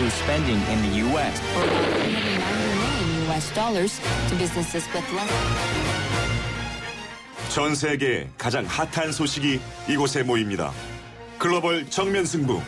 through spending in the U.S. For about $390 million US to businesses with less. 전 세계 가장 핫한 소식이 이곳에 모입니다. 글로벌 정면 승부.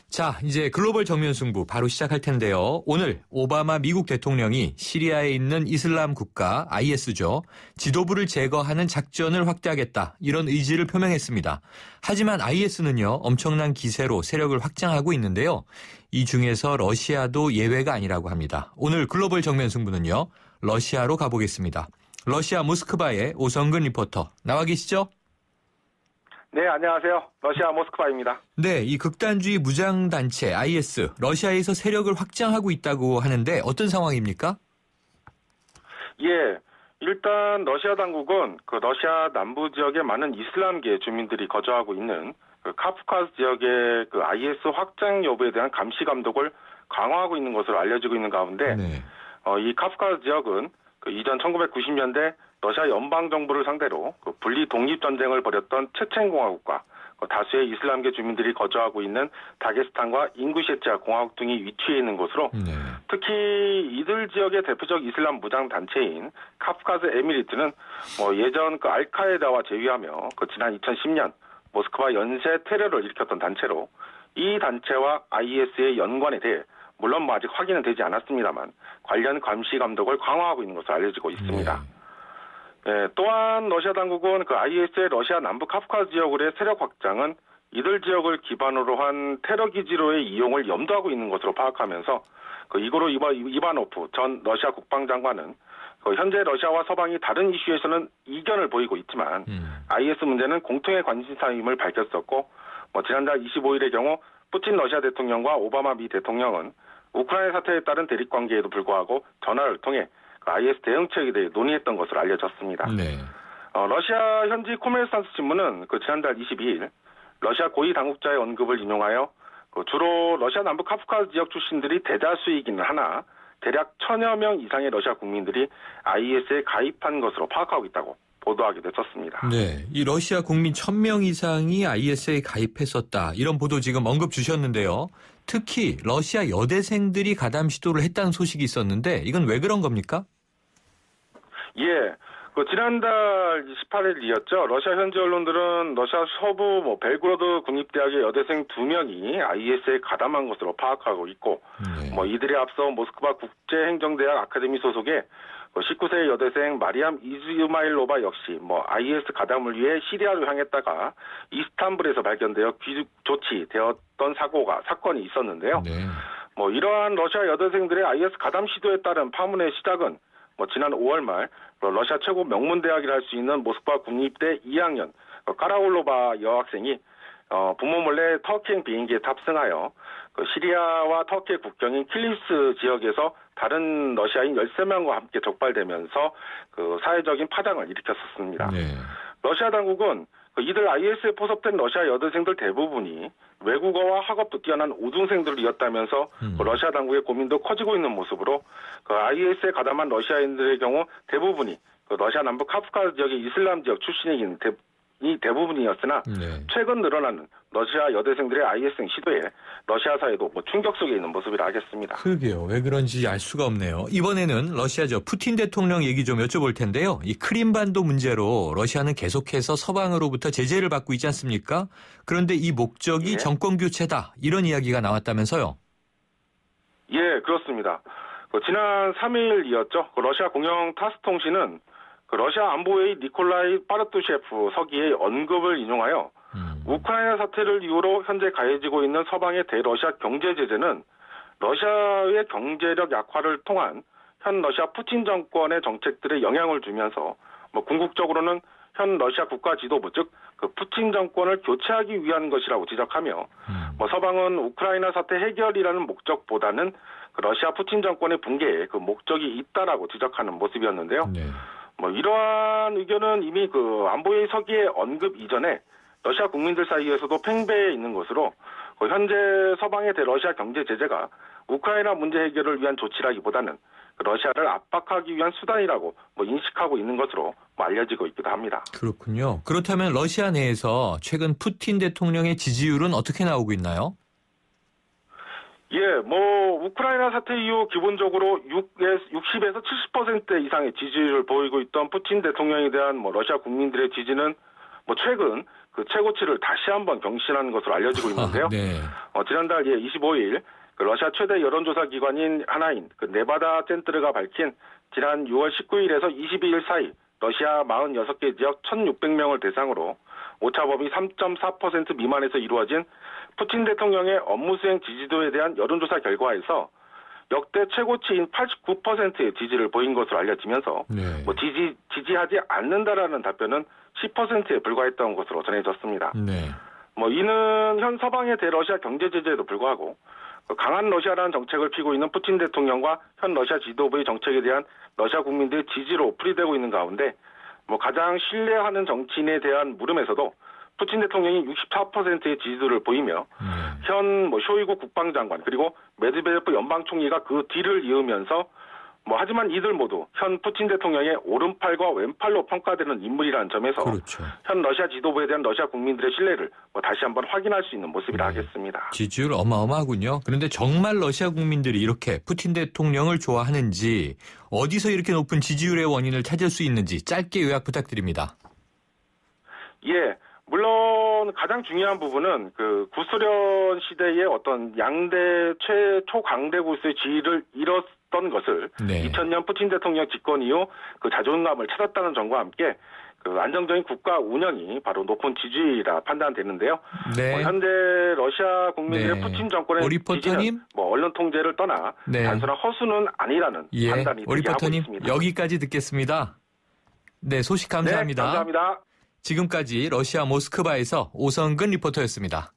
자, 이제 글로벌 정면 승부 바로 시작할 텐데요. 오늘 오바마 미국 대통령이 시리아에 있는 이슬람 국가 IS죠. 지도부를 제거하는 작전을 확대하겠다. 이런 의지를 표명했습니다. 하지만 IS는요. 엄청난 기세로 세력을 확장하고 있는데요. 이 중에서 러시아도 예외가 아니라고 합니다. 오늘 글로벌 정면 승부는요. 러시아로 가보겠습니다. 러시아 모스크바의 오성근 리포터 나와 계시죠? 네, 안녕하세요. 러시아 모스크바입니다. 네, 이 극단주의 무장단체 IS, 러시아에서 세력을 확장하고 있다고 하는데 어떤 상황입니까? 예, 일단 러시아 당국은 그 러시아 남부 지역에 많은 이슬람계 주민들이 거주하고 있는 그 카프카스 지역의 그 IS 확장 여부에 대한 감시 감독을 강화하고 있는 것으로 알려지고 있는 가운데 네. 이 카프카스 지역은 그 이전 1990년대 러시아 연방정부를 상대로 그 분리 독립전쟁을 벌였던 체첸공화국과 다수의 이슬람계 주민들이 거주하고 있는 다게스탄과 잉구셰티아 공화국 등이 위치해 있는 곳으로 네. 특히 이들 지역의 대표적 이슬람 무장단체인 카프카스 에미리트는 예전 그 알카에다와 제휴하며 지난 2010년 모스크바 연쇄 테러를 일으켰던 단체로 이 단체와 IS의 연관에 대해 물론 아직 확인은 되지 않았습니다만 관련 감시 감독을 강화하고 있는 것으로 알려지고 있습니다. 네. 네, 또한 러시아 당국은 그 IS의 러시아 남부 카프카스 지역으로의 세력 확장은 이들 지역을 기반으로 한 테러 기지로의 이용을 염두하고 있는 것으로 파악하면서 이고르 이바노프 전 러시아 국방장관은 현재 러시아와 서방이 다른 이슈에서는 이견을 보이고 있지만 IS 문제는 공통의 관심사임을 밝혔었고 지난달 25일의 경우 푸틴 러시아 대통령과 오바마 미 대통령은 우크라이나 사태에 따른 대립관계에도 불구하고 전화를 통해 IS 대응책에 대해 논의했던 것으로 알려졌습니다. 네. 러시아 현지 코메르산스 신문은 지난달 22일 러시아 고위 당국자의 언급을 인용하여 주로 러시아 남부 카프카스 지역 출신들이 대다수이기는 하나 대략 1000여 명 이상의 러시아 국민들이 IS에 가입한 것으로 파악하고 있다고 보도하기도 했었습니다. 네, 이 러시아 국민 1000명 이상이 IS에 가입했었다. 이런 보도 지금 언급 주셨는데요. 특히 러시아 여대생들이 가담 시도를 했다는 소식이 있었는데 이건 왜 그런 겁니까? 예, 지난달 18일이었죠. 러시아 현지 언론들은 러시아 서부 벨그로드 국립대학의 여대생 2명이 IS에 가담한 것으로 파악하고 있고, 네. 이들에 앞서 모스크바 국제행정대학 아카데미 소속의 19세 여대생 마리암 이즈마일로바 역시 IS 가담을 위해 시리아로 향했다가 이스탄불에서 발견되어 귀국 조치되었던 사건이 있었는데요. 네. 이러한 러시아 여대생들의 IS 가담 시도에 따른 파문의 시작은 지난 5월 말 러시아 최고 명문대학이라 할 수 있는 모스크바 국립대 2학년 까라올로바 여학생이 부모 몰래 터키행 비행기에 탑승하여 시리아와 터키의 국경인 킬리스 지역에서 다른 러시아인 13명과 함께 적발되면서 사회적인 파장을 일으켰었습니다. 네. 러시아 당국은 이들 IS에 포섭된 러시아 여대생들 대부분이 외국어와 학업도 뛰어난 우등생들이었다면서 러시아 당국의 고민도 커지고 있는 모습으로 IS에 가담한 러시아인들의 경우 대부분이 러시아 남부 카프카스 지역의 이슬람 지역 출신이긴 대부분이었으나 네. 최근 늘어나는 러시아 여대생들의 IS행 시도에 러시아 사회도 충격 속에 있는 모습이라 하겠습니다. 그러게요. 왜 그런지 알 수가 없네요. 이번에는 러시아죠. 푸틴 대통령 얘기 좀 여쭤볼 텐데요. 이 크림반도 문제로 러시아는 계속해서 서방으로부터 제재를 받고 있지 않습니까? 그런데 이 목적이 예. 정권 교체다. 이런 이야기가 나왔다면서요. 예, 그렇습니다. 지난 3일이었죠. 러시아 공영 타스 통신은 러시아 안보회의 니콜라이 파르투셰프 서기의 언급을 인용하여 우크라이나 사태를 이유로 현재 가해지고 있는 서방의 대러시아 경제 제재는 러시아의 경제력 약화를 통한 현 러시아 푸틴 정권의 정책들에 영향을 주면서 궁극적으로는 현 러시아 국가 지도부 즉 푸틴 정권을 교체하기 위한 것이라고 지적하며 서방은 우크라이나 사태 해결이라는 목적보다는 러시아 푸틴 정권의 붕괴에 목적이 있다라고 지적하는 모습이었는데요. 네. 이러한 의견은 이미 안보회의 서기의 언급 이전에 러시아 국민들 사이에서도 팽배해 있는 것으로 현재 서방의 대러시아 경제 제재가 우크라이나 문제 해결을 위한 조치라기보다는 러시아를 압박하기 위한 수단이라고 인식하고 있는 것으로 알려지고 있기도 합니다. 그렇군요. 그렇다면 러시아 내에서 최근 푸틴 대통령의 지지율은 어떻게 나오고 있나요? 예, 우크라이나 사태 이후 기본적으로 60에서 70% 이상의 지지율을 보이고 있던 푸틴 대통령에 대한 러시아 국민들의 지지는 최근 그 최고치를 다시 한번 경신한 것으로 알려지고 있는데요. 네. 지난달 25일 그 러시아 최대 여론조사 기관인 하나인 그 네바다 센터가 밝힌 지난 6월 19일에서 22일 사이 러시아 46개 지역 1,600명을 대상으로 오차범위 3.4% 미만에서 이루어진 푸틴 대통령의 업무 수행 지지도에 대한 여론조사 결과에서 역대 최고치인 89%의 지지를 보인 것으로 알려지면서 네. 지지하지 않는다라는 답변은 10%에 불과했던 것으로 전해졌습니다. 네. 이는 현 서방의 대러시아 경제 제재에도 불구하고 강한 러시아라는 정책을 피고 있는 푸틴 대통령과 현 러시아 지도부의 정책에 대한 러시아 국민들의 지지로 풀이되고 있는 가운데 가장 신뢰하는 정치인에 대한 물음에서도 푸틴 대통령이 64%의 지지도를 보이며 현 쇼이구 국방장관 그리고 메드베데프 연방총리가 그 뒤를 이으면서 하지만 이들 모두 현 푸틴 대통령의 오른팔과 왼팔로 평가되는 인물이라는 점에서 그렇죠. 현 러시아 지도부에 대한 러시아 국민들의 신뢰를 다시 한번 확인할 수 있는 모습이라 하겠습니다. 지지율 어마어마하군요. 그런데 정말 러시아 국민들이 이렇게 푸틴 대통령을 좋아하는지 어디서 이렇게 높은 지지율의 원인을 찾을 수 있는지 짧게 요약 부탁드립니다. 예. 물론 가장 중요한 부분은 그 구소련 시대의 어떤 양대 최초 강대국의 지위를 잃었던 것을 2000년 푸틴 대통령 집권 이후 그 자존감을 찾았다는 점과 함께 그 안정적인 국가 운영이 바로 높은 지지율이라 판단되는데요. 네. 현재 러시아 국민들의 푸틴 정권의 지지는 언론 통제를 떠나 단순한 허수는 아니라는 판단이 되게 하고 있습니다. 여기까지 듣겠습니다. 네, 소식 감사합니다. 네, 감사합니다. 지금까지 러시아 모스크바에서 오성근 리포터였습니다.